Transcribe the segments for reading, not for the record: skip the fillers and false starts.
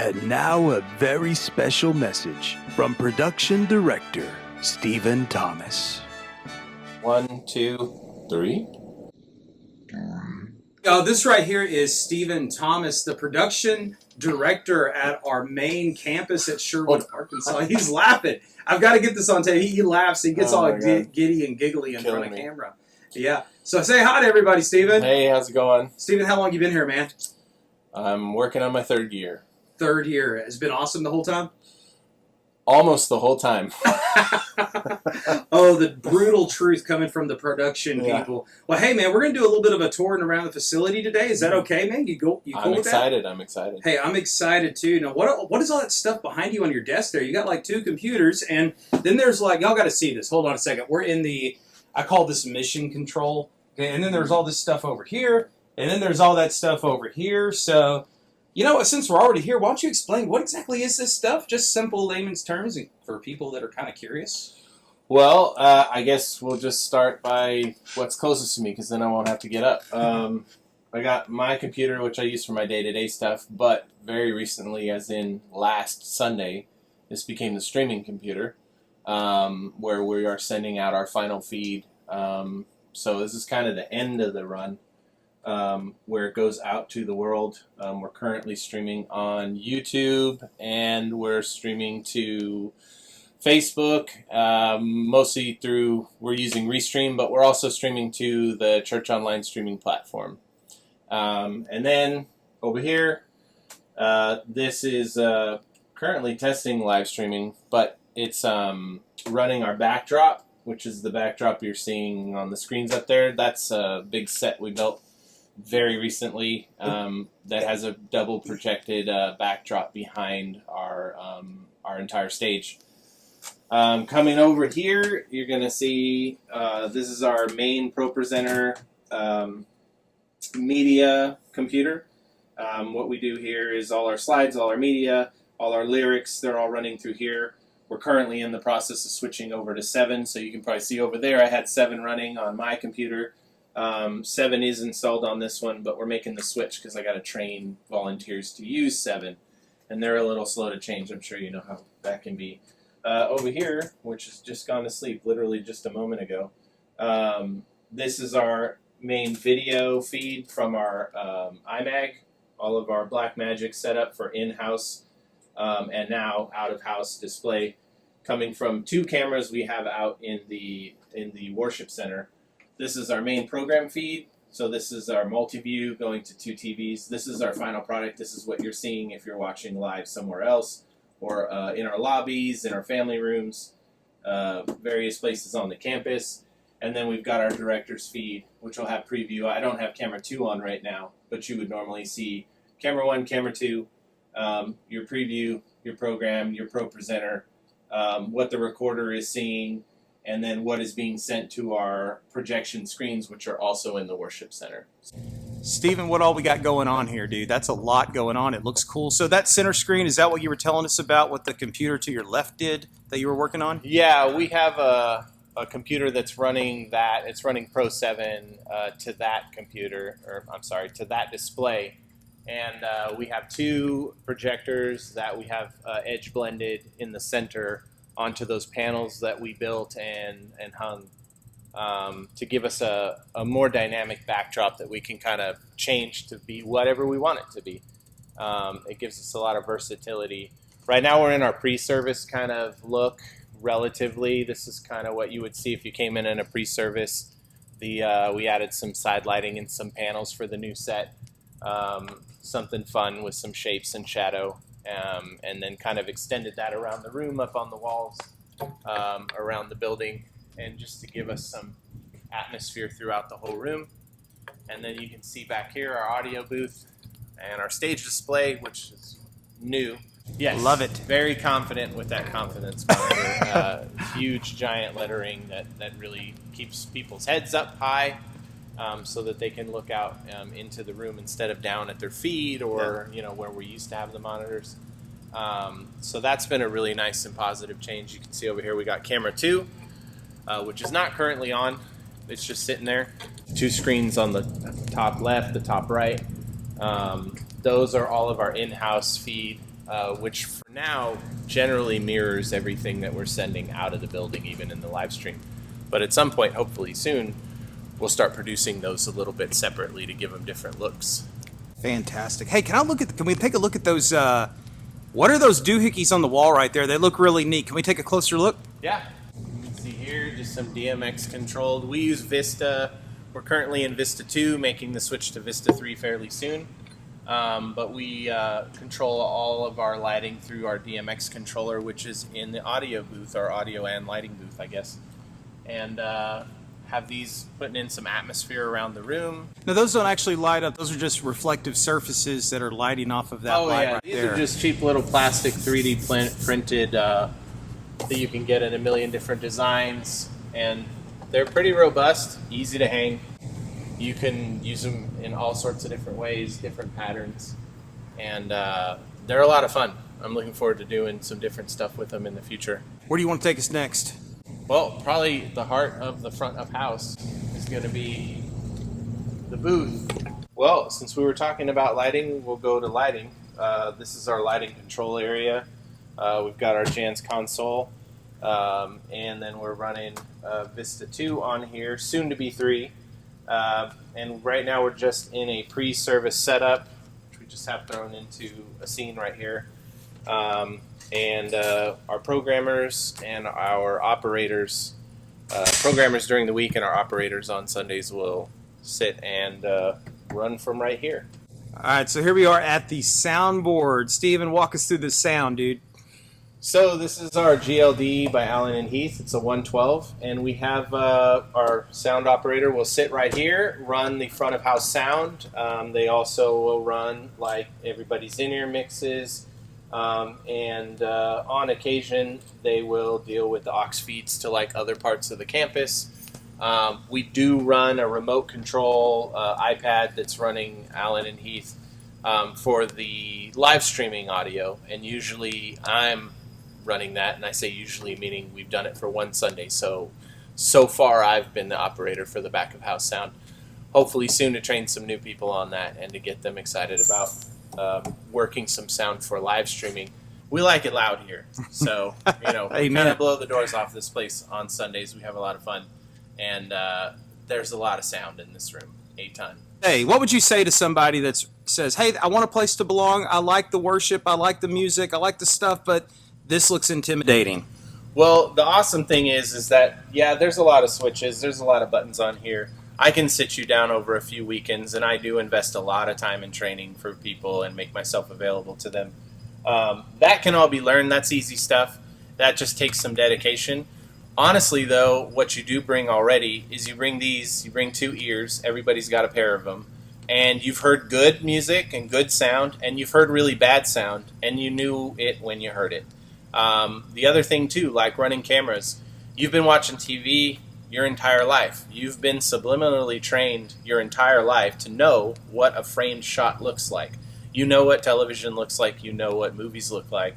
And now a very special message from production director Stephen Thomas. 1, 2, 3. This right here is Stephen Thomas, the production director at our main campus at Sherwood, Arkansas. He's laughing. I've got to get this on tape. He laughs. He gets all giddy and giggly in front of camera. Yeah. So say hi to everybody, Stephen. Hey, how's it going? Stephen, how long you been here, man? I'm working on my third year. Third year. Has it been awesome the whole time? Almost the whole time. Oh, the brutal truth coming from the production people. Well, hey, man, we're going to do a little bit of a touring around the facility today. Is that okay, man? You cool with that? I'm excited. Hey, I'm excited, too. Now, what is all that stuff behind you on your desk there? You got, like, 2 computers, and then there's, like, y'all got to see this. Hold on a second. We're in I call this mission control, okay? And then there's all this stuff over here, and then there's all that stuff over here. So, you know what, since we're already here, why don't you explain what exactly is this stuff? Just simple layman's terms for people that are kind of curious. Well, I guess we'll just start by what's closest to me, because then I won't have to get up. I got my computer, which I use for my day-to-day stuff, but very recently, as in last Sunday, this became the streaming computer, where we are sending out our final feed. So this is kind of the end of the run, where it goes out to the world. We're currently streaming on YouTube, and we're streaming to Facebook, mostly we're using Restream, but we're also streaming to the Church Online streaming platform. And then over here, this is currently testing live streaming, but it's running our backdrop, which is the backdrop you're seeing on the screens up there. That's a big set we built very recently that has a double projected backdrop behind our entire stage. Coming over here, you're going to see this is our main ProPresenter media computer. What we do here is all our slides, all our media, all our lyrics, they're all running through here. We're currently in the process of switching over to 7, so you can probably see over there I had 7 running on my computer. 7 is installed on this one, but we're making the switch because I got to train volunteers to use 7, and they're a little slow to change. I'm sure you know how that can be. Over here, which has just gone to sleep literally just a moment ago, this is our main video feed from our iMag, all of our Blackmagic setup for in-house and now out-of-house display, coming from 2 cameras we have out in the worship center. This is our main program feed, so this is our multi-view going to 2 TVs. This is our final product. This is what you're seeing if you're watching live somewhere else, or in our lobbies, in our family rooms, various places on the campus. And then we've got our director's feed, which will have preview. I don't have camera 2 on right now, but you would normally see camera 1, camera 2, your preview, your program, your ProPresenter, what the recorder is seeing, and then what is being sent to our projection screens, which are also in the worship center. Stephen, what all we got going on here, dude? That's a lot going on. It looks cool. So that center screen, is that what you were telling us about, what the computer to your left did that you were working on? Yeah, we have a computer that's running that. It's running Pro 7 to that computer, or I'm sorry, to that display. And we have 2 projectors that we have edge blended in the center onto those panels that we built and hung to give us a more dynamic backdrop that we can kind of change to be whatever we want it to be. It gives us a lot of versatility. Right now we're in our pre-service kind of look, relatively. This is kind of what you would see if you came in a pre-service. We added some side lighting and some panels for the new set. Something fun with some shapes and shadow. And then kind of extended that around the room, up on the walls, around the building, and just to give us some atmosphere throughout the whole room. And then you can see back here our audio booth and our stage display, which is new. Yes, love it. Very confident with that confidence monitor. Huge, giant lettering that really keeps people's heads up high, so that they can look out into the room instead of down at their feet or where we used to have the monitors. So that's been a really nice and positive change. You can see over here we got camera 2, which is not currently on. It's just sitting there. 2 screens on the top left, the top right. Those are all of our in-house feed. which for now generally mirrors everything that we're sending out of the building, even in the live stream. But at some point, hopefully soon, we'll start producing those a little bit separately to give them different looks. Fantastic. Hey, can we take a look at those, what are those doohickeys on the wall right there? They look really neat. Can we take a closer look? Yeah. You can see here, just some DMX controlled. We use Vista. We're currently in Vista 2, making the switch to Vista 3 fairly soon. But we control all of our lighting through our DMX controller, which is in the audio booth, our audio and lighting booth, I guess. And have these putting in some atmosphere around the room. Now, those don't actually light up. Those are just reflective surfaces that are lighting off of that light right These there. are just cheap little plastic 3D printed that you can get in a million different designs. And they're pretty robust, easy to hang. You can use them in all sorts of different ways, different patterns. And they're a lot of fun. I'm looking forward to doing some different stuff with them in the future. Where do you want to take us next? Well, probably the heart of the front of house is going to be the booth. Well, since we were talking about lighting, we'll go to lighting. This is our lighting control area. We've got our Jan's console, and then we're running Vista 2 on here, soon to be 3. And right now we're just in a pre-service setup, which we just have thrown into a scene right here. And our programmers and our operators, programmers during the week and our operators on Sundays will sit and run from right here. All right, so here we are at the soundboard. Steven, walk us through the sound, dude. So this is our GLD by Allen and Heath. It's a 112, and we have our sound operator will sit right here, run the front of house sound. They also will run like everybody's in-ear mixes. And on occasion, they will deal with the aux feeds to like other parts of the campus. We do run a remote control iPad that's running Allen and Heath for the live streaming audio, and usually I'm running that, and I say usually meaning we've done it for one Sunday. So far I've been the operator for the back of house sound. Hopefully soon to train some new people on that and to get them excited about working some sound for live streaming. We like it loud here, so we kind of blow the doors off this place on Sundays. We have a lot of fun, and there's a lot of sound in this room, a ton. Hey, what would you say to somebody that says, "Hey, I want a place to belong. I like the worship. I like the music. I like the stuff, but this looks intimidating"? Well, the awesome thing is that there's a lot of switches. There's a lot of buttons on here. I can sit you down over a few weekends, and I do invest a lot of time in training for people and make myself available to them. That can all be learned. That's easy stuff. That just takes some dedication. Honestly, though, what you do bring already is you bring 2 ears. Everybody's got a pair of them. And you've heard good music and good sound, and you've heard really bad sound, and you knew it when you heard it. The other thing, too, like running cameras, you've been watching TV your entire life. You've been subliminally trained your entire life to know what a framed shot looks like. You know what television looks like. You know what movies look like.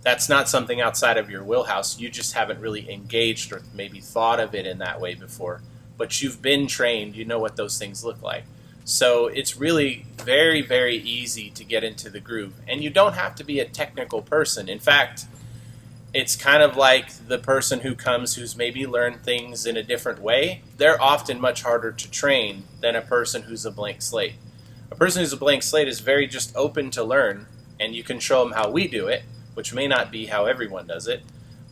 That's not something outside of your wheelhouse. You just haven't really engaged or maybe thought of it in that way before. But you've been trained. You know what those things look like. So it's really very, very easy to get into the groove. And you don't have to be a technical person. In fact, it's kind of like the person who comes who's maybe learned things in a different way. They're often much harder to train than a person who's a blank slate. A person who's a blank slate is very just open to learn, and you can show them how we do it, which may not be how everyone does it,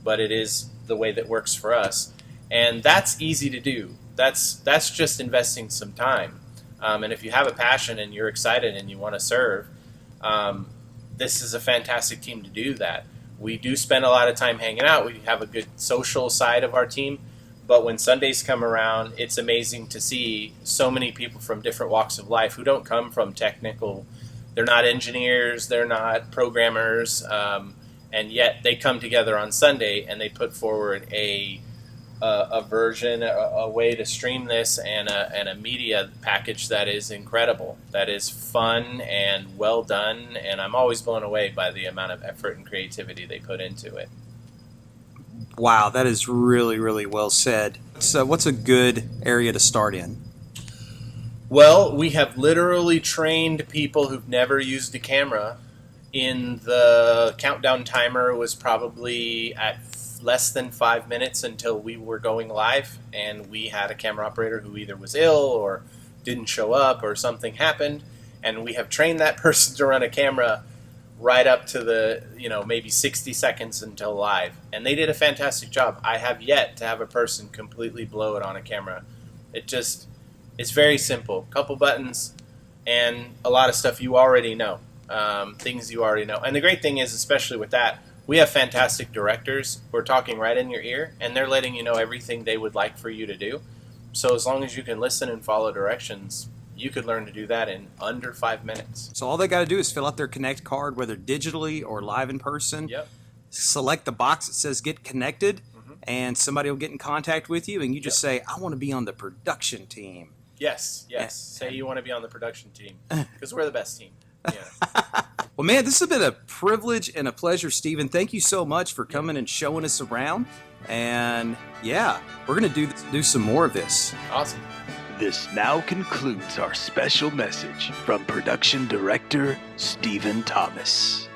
but it is the way that works for us. And that's easy to do. That's just investing some time. And if you have a passion and you're excited and you want to serve, this is a fantastic team to do that. We do spend a lot of time hanging out. We have a good social side of our team. But when Sundays come around, it's amazing to see so many people from different walks of life who don't come from technical. They're not engineers. They're not programmers. And yet they come together on Sunday and they put forward a version, a way to stream this, and a media package that is incredible, that is fun and well done, and I'm always blown away by the amount of effort and creativity they put into it. Wow, that is really, really well said. So what's a good area to start in? Well, we have literally trained people who've never used a camera In the countdown timer, it was probably at less than 5 minutes until we were going live, and we had a camera operator who either was ill or didn't show up or something happened, and we have trained that person to run a camera right up to the, maybe 60 seconds until live. And they did a fantastic job. I have yet to have a person completely blow it on a camera. It's very simple. Couple buttons and a lot of stuff you already know. Things you already know. And the great thing is, especially with that, we have fantastic directors who are talking right in your ear, and they're letting you know everything they would like for you to do. So as long as you can listen and follow directions, you could learn to do that in under 5 minutes. So all they got to do is fill out their Connect card, whether digitally or live in person. Yep. Select the box that says Get Connected, and somebody will get in contact with you, and you just say, I want to be on the production team. Yes. Say you want to be on the production team, because we're the best team. Yeah. Well, man, this has been a privilege and a pleasure, Stephen. Thank you so much for coming and showing us around. And yeah, we're going to do some more of this. Awesome. This now concludes our special message from production director Stephen Thomas.